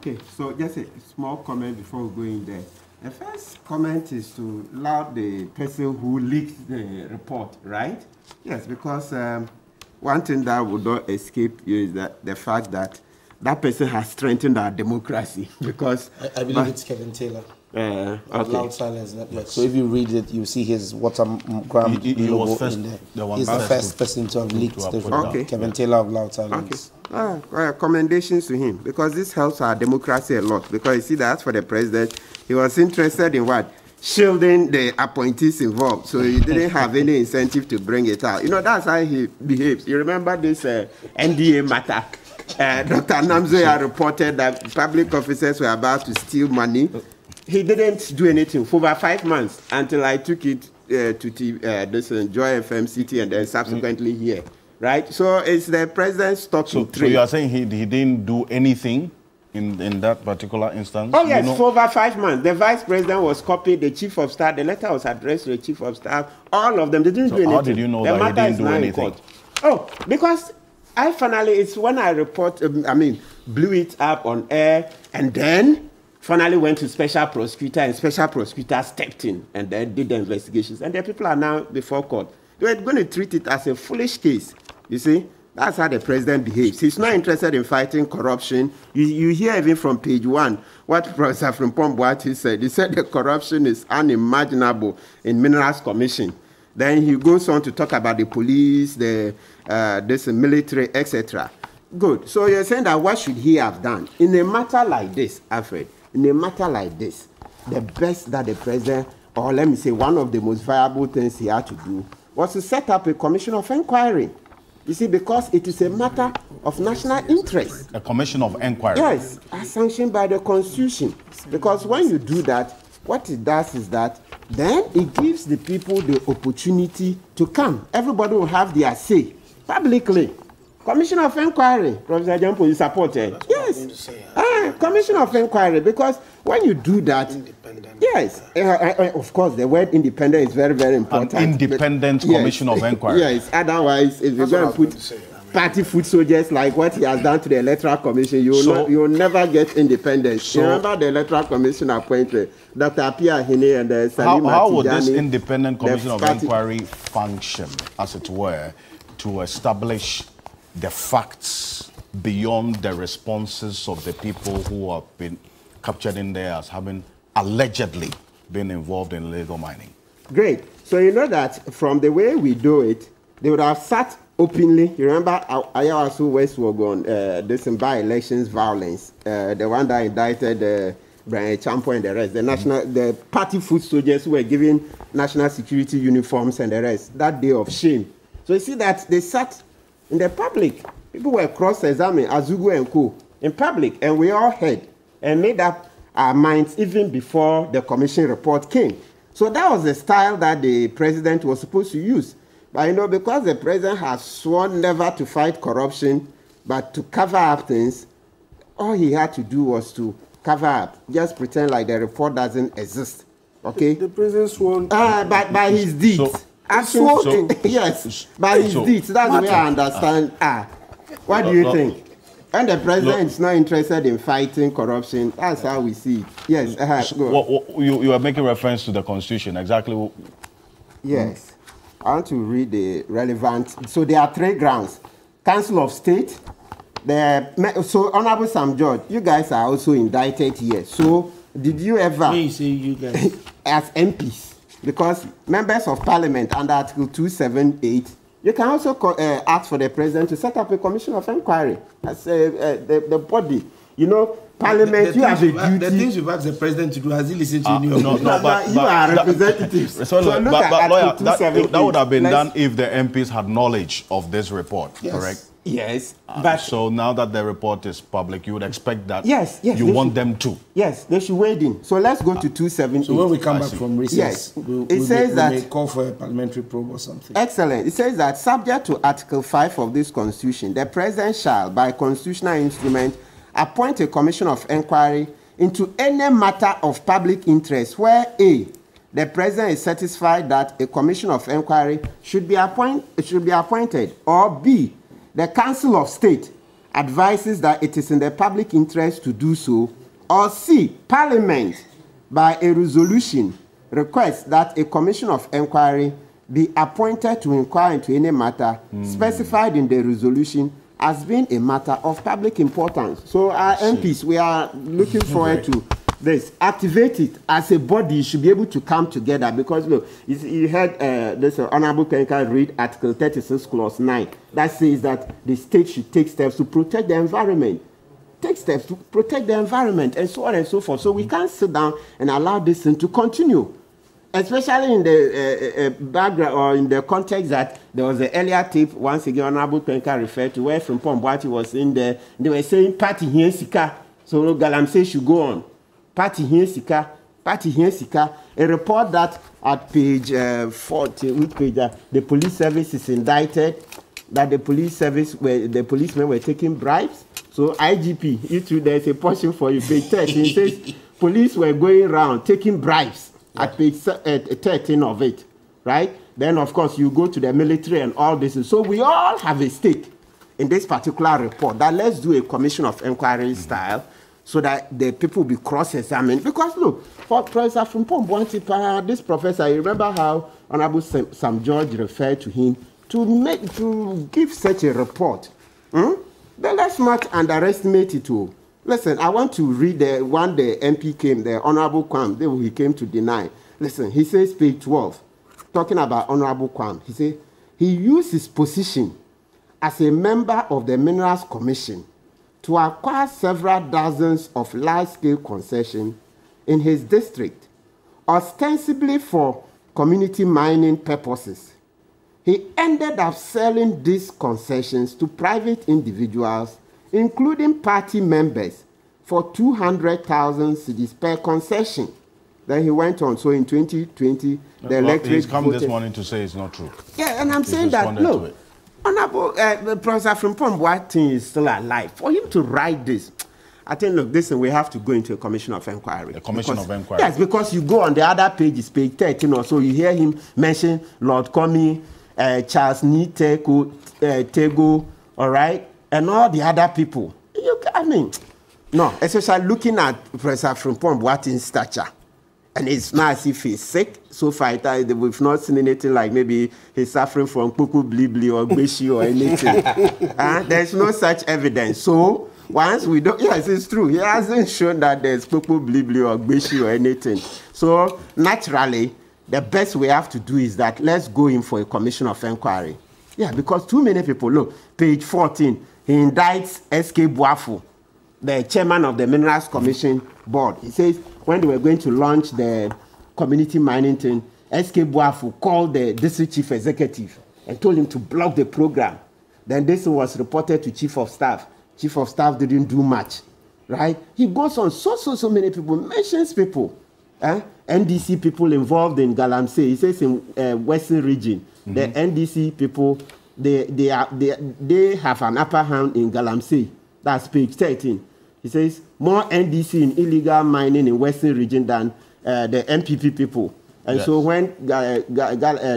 Okay, so just a small comment before we go in there. The first comment is to laud the person who leaked the report, right? Yes, because one thing that would not escape you is that the fact that that person has strengthened our democracy. Because I believe it's Kevin Taylor. Okay. Loud Silence Network. So if you read it, you see his watergram logo in there. He's the first person to have leaked the report. Kevin Taylor of Loud Silence. Commendations to him, because this helps our democracy a lot. Because you see that for the president, he was interested in what? Shielding the appointees involved. So he didn't have any incentive to bring it out. You know, that's how he behaves. You remember this NDA matter? Dr. Namzoya reported that public officers were about to steal money. He didn't do anything for over 5 months until I took it to this Joy FM City and then subsequently here. Right? So it's the president's talking trade. So you are saying he didn't do anything in that particular instance? Oh, yes, for over 5 months. The vice president was copied, the chief of staff, the letter was addressed to the chief of staff, all of them. They didn't do anything. How did you know that he didn't do anything? Oh, because I finally, it's when I blew it up on air, and then finally went to special prosecutor, and special prosecutor stepped in and then did the investigations. And the people are now before court. They were going to treat it as a foolish case. You see, that's how the president behaves. He's not interested in fighting corruption. You hear even from page 1 what Professor Frimpong said. He said the corruption is unimaginable in Minerals Commission. Then he goes on to talk about the police, this military, etc. Good. So you're saying that what should he have done? In a matter like this, Alfred, in a matter like this, the best that the president, or let me say one of the most viable things he had to do, was to set up a commission of inquiry. You see, because it is a matter of national interest. A commission of inquiry? Yes, as sanctioned by the Constitution. Because when you do that, what it does is that then it gives the people the opportunity to come. Everybody will have their say publicly. Commission of inquiry, Professor Agyapong, you support it? Yes. Commission of inquiry, because when you do that, yes, of course, the word independent is very, very important. An independent commission of inquiry. Yes, otherwise, if you're going to put party foot soldiers like what he has done to the Electoral Commission, you will never get independence. So, remember the Electoral Commission appointed Dr. Apia Hine and Salima How would this independent commission of inquiry function, as it were, to establish the facts beyond the responses of the people who have been captured in there as having allegedly been involved in illegal mining? Great. So you know that from the way we do it, they would have sat openly. You remember Ayawa Westwogon, this by-elections violence, the one that indicted Brian Champo and the rest, the party foot soldiers who were given national security uniforms and the rest, that day of shame. So you see that they sat in the public. People were cross-examined, Azugu and Co. in public, and we all heard and made up our minds even before the commission report came. So that was the style that the president was supposed to use. But you know, because the president has sworn never to fight corruption, but to cover up things, all he had to do was to cover up, just pretend like the report doesn't exist. Okay? The president sworn. But by his deeds. Yes, by his deeds. That's the way I understand. What do you think? When the president is not interested in fighting corruption, that's how we see it. Yes, go. You are making reference to the Constitution, exactly. Yes. I want to read the relevant. So there are 3 grounds. Council of State. So, Honorable Sam George, you guys are also indicted here. So, did you ever... When you say you guys? As MPs. Because members of Parliament under Article 278, you can also ask for the president to set up a commission of inquiry as the body. You know, Parliament, you have a duty. The things you've asked the president to do, has he listened to you? But you are representatives. So look at lawyer, that would have been done if the MPs had knowledge of this report, correct? Yes. But so now that the report is public, you would expect that you want them to. Yes, they should wade in. So let's go to 278. So when we come back from recess, it says that we may call for a parliamentary probe or something. Excellent. It says that subject to Article 5 of this Constitution, the president shall, by constitutional instrument, appoint a commission of inquiry into any matter of public interest where A, the president is satisfied that a commission of inquiry should be appointed, or B, the Council of State advises that it is in the public interest to do so, or C, Parliament, by a resolution, requests that a commission of inquiry be appointed to inquire into any matter specified in the resolution as being a matter of public importance. So our MPs, we are looking forward to this. Activate it as a body. You should be able to come together because look, you heard this Honorable Kenka read Article 36, Clause 9 that says that the state should take steps to protect the environment. Take steps to protect the environment and so on and so forth. So we can't sit down and allow this thing to continue, especially in the background or in the context that there was an earlier tape, once again, Honorable Kenka referred to, where from Pomboati was in there. They were saying, party here, Sika. So Galamsey should go on. Party here, Sika. Party here, Sika. A report that at page 40, which page the police service is indicted, that the police service, the policemen were taking bribes. So IGP, you too, there's a portion for you, page 13. It says police were going around taking bribes at page 13 of it, right? Then, of course, you go to the military and all this. So we all have a stake in this particular report that let's do a commission of inquiry style so that the people will be cross-examined. Because, look, for Professor Frimpong, this professor, you remember how Honorable Sam George referred to him to give such a report. Then let's not underestimate it all. Listen, I want to read the one the MP came, the Honorable Kwam, he came to deny. Listen, he says, page 12, talking about Honorable Kwam, he said, he used his position as a member of the Minerals Commission to acquire several dozens of large-scale concessions in his district, ostensibly for community mining purposes. He ended up selling these concessions to private individuals, including party members, for 200,000 cedis per concession. Then he went on. So in 2020, the electorate he's come this morning to say it's not true. Yeah, and I'm saying that, look, Honorable Professor Frimpong Boateng is still alive. For him to write this, I think, look, listen, we have to go into a commission of inquiry. A commission of inquiry? Yes, because you go on the other pages, page 13 or so, you hear him mention Lord Comey, Charles Tego, all right, and all the other people. I mean, no, especially looking at Professor Frimpong Boateng's stature. And it's not as if he's sick. So far, we've not seen anything like maybe he's suffering from Kuku Blibli or Beshi or anything. There's no such evidence. So once we don't, yes, it's true. He hasn't shown that there's Kuku Blibli or Beshi or anything. So naturally, the best we have to do is that let's go in for a commission of inquiry. Yeah, because too many people, look, page 14, he indicts S.K. Boafo, the chairman of the Minerals Commission Board. He says when they were going to launch the community mining thing, S.K. Boafo called the district chief executive and told him to block the program. Then this was reported to chief of staff. Chief of staff didn't do much, right? He goes on so many people, mentions people. NDC people involved in Galamsey. He says in Western region, the NDC people, they have an upper hand in Galamsey. That's page 13. He says more NDC in illegal mining in Western region than the MPP people. And so when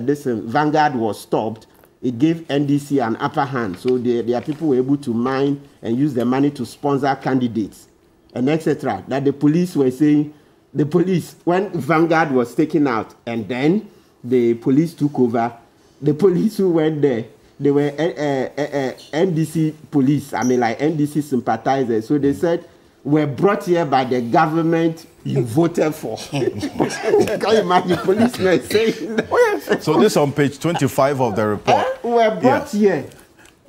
this Vanguard was stopped, it gave NDC an upper hand. So their people were able to mine and use the money to sponsor candidates and etc. That the police were saying, the police, when Vanguard was taken out and then the police took over, the police who went there, they were NDC police, I mean like NDC sympathizers. So they said, we're brought here by the government you voted for. Can you imagine policemen saying that? So this on page 25 of the report. We're brought here.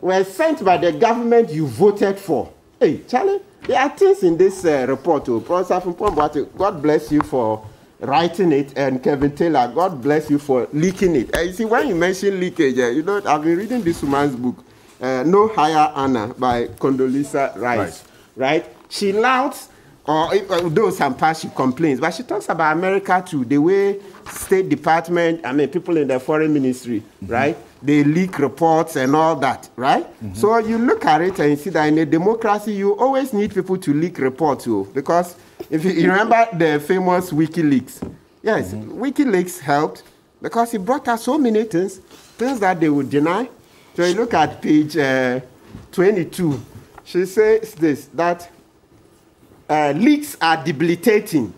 We're sent by the government you voted for. Hey, Charlie, there are things in this report. Professor Frimpong Boateng, God bless you for writing it, and Kevin Taylor, God bless you for leaking it. You see, when you mention leakage, you know, I've been reading this woman's book, No Higher Honor by Condoleezza Rice, right? She louts, though some part she complains, but she talks about America too, the way State Department, I mean, people in the foreign ministry, right? They leak reports and all that, right? So you look at it and you see that in a democracy, you always need people to leak reports too, because if you remember the famous WikiLeaks, yes, WikiLeaks helped because it brought us so many things that they would deny. So you look at page 22, She says this, that leaks are debilitating,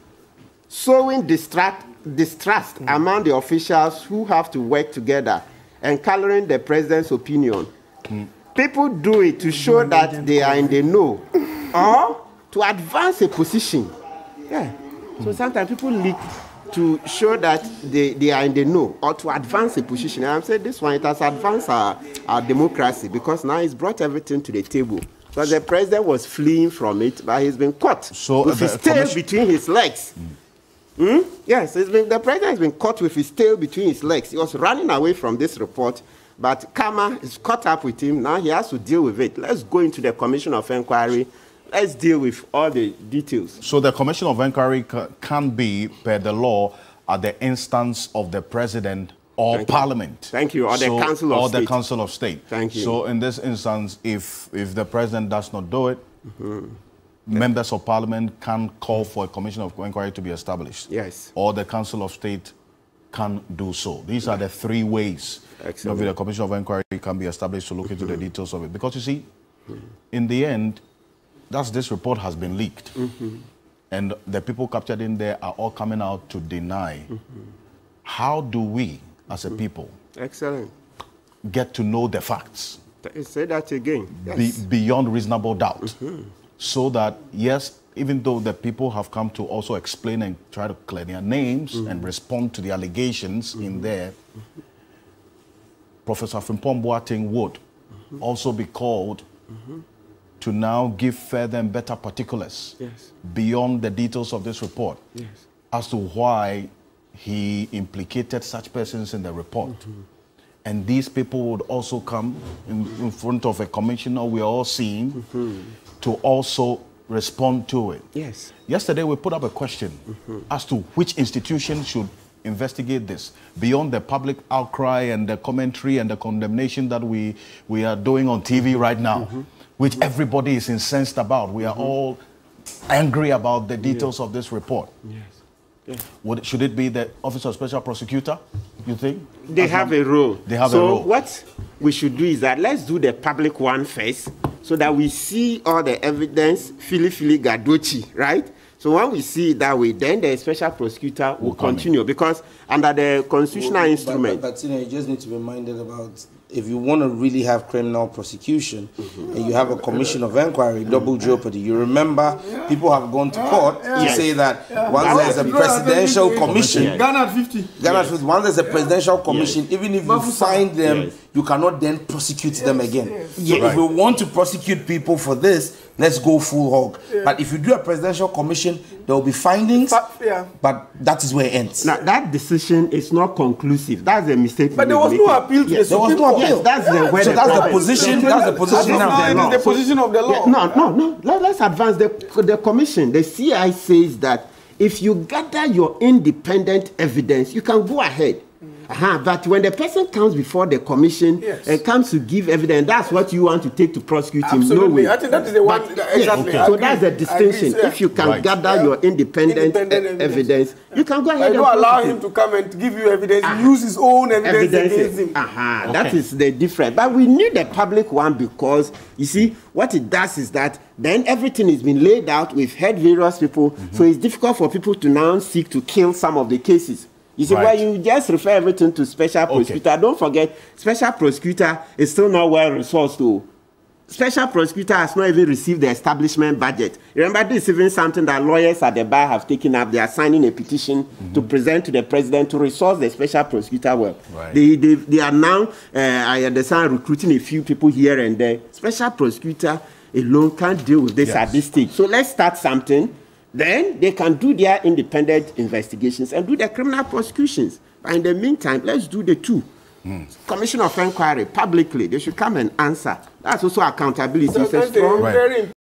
sowing distrust among the officials who have to work together and coloring the president's opinion. People do it to show that they are in the know or to advance a position. Yeah. So sometimes people leak to show that they are in the know or to advance a position. And I'm saying this one, it has advanced our democracy because now it's brought everything to the table. Because the president was fleeing from it, but he's been caught with his tail between his legs. Yes, the president has been caught with his tail between his legs. He was running away from this report, but karma is caught up with him. Now he has to deal with it. Let's go into the Commission of Inquiry. Let's deal with all the details. So the Commission of Inquiry can be, per the law, at the instance of the president or Parliament. Thank you. Or the Council of State. Or the Council of State. Thank you. So in this instance, if the president does not do it, members of Parliament can call for a Commission of Inquiry to be established. Yes. Or the Council of State can do so. These are the three ways that the Commission of Inquiry can be established to look into the details of it. Because you see, in the end, this report has been leaked. And the people captured in there are all coming out to deny. How do we, as a people, get to know the facts? Say that again. Yes. Beyond reasonable doubt. So that, yes, even though the people have come to also explain and try to clear their names and respond to the allegations in there, Professor Frimpong Boateng would also be called to now give further and better particulars beyond the details of this report as to why he implicated such persons in the report. And these people would also come in front of a commissioner we are all seeing to also respond to it. Yes. Yesterday we put up a question as to which institution should investigate this beyond the public outcry and the commentary and the condemnation that we are doing on TV right now, which everybody is incensed about. We are all angry about the details of this report. Should it be the Office of Special Prosecutor, you think? They have a role. They have a role. So what we should do is that let's do the public one first so that we see all the evidence, fili gadochi, right? So when we see it that way, then the Special Prosecutor will continue because under the constitutional instrument. But you know, you just need to be minded about if you want to really have criminal prosecution and you have a Commission of Inquiry, double jeopardy. You remember people have gone to court to say that once there's a presidential commission, Ghana 50. Once there's a presidential commission, even if you find them, you cannot then prosecute them again. So if we want to prosecute people for this, let's go full hog. But if you do a presidential commission, there will be findings, but that is where it ends. Now, that decision is not conclusive. That's a mistake. But there was no appeal to the Supreme Court. Yes, that's the position. That's the position now. It is the position of the law. No. Let's advance. The commission, the CI says that if you gather your independent evidence, you can go ahead. But when the person comes before the commission and comes to give evidence, that's what you want to take to prosecute him. No way. I think that is the one. Exactly. So that's the distinction. If you can gather your independent evidence, you can go ahead. I don't allow him to come and give you evidence. He use his own evidence against him. That is the difference. But we need the public one because, you see, what it does is that then everything is being laid out. We've heard various people. So it's difficult for people to now seek to kill some of the cases. You see, why you just refer everything to Special Prosecutor. Don't forget, Special Prosecutor is still not well resourced to. Special Prosecutor has not even received the establishment budget. Remember, this is even something that lawyers at the bar have taken up. They are signing a petition to present to the president to resource the Special Prosecutor work. They are now, I understand, recruiting a few people here and there. Special Prosecutor alone can't deal with this at this stage. So let's start something. Then they can do their independent investigations and do their criminal prosecutions. But in the meantime, let's do the two. Commission of Inquiry, publicly, they should come and answer. That's also accountability. So it's a strong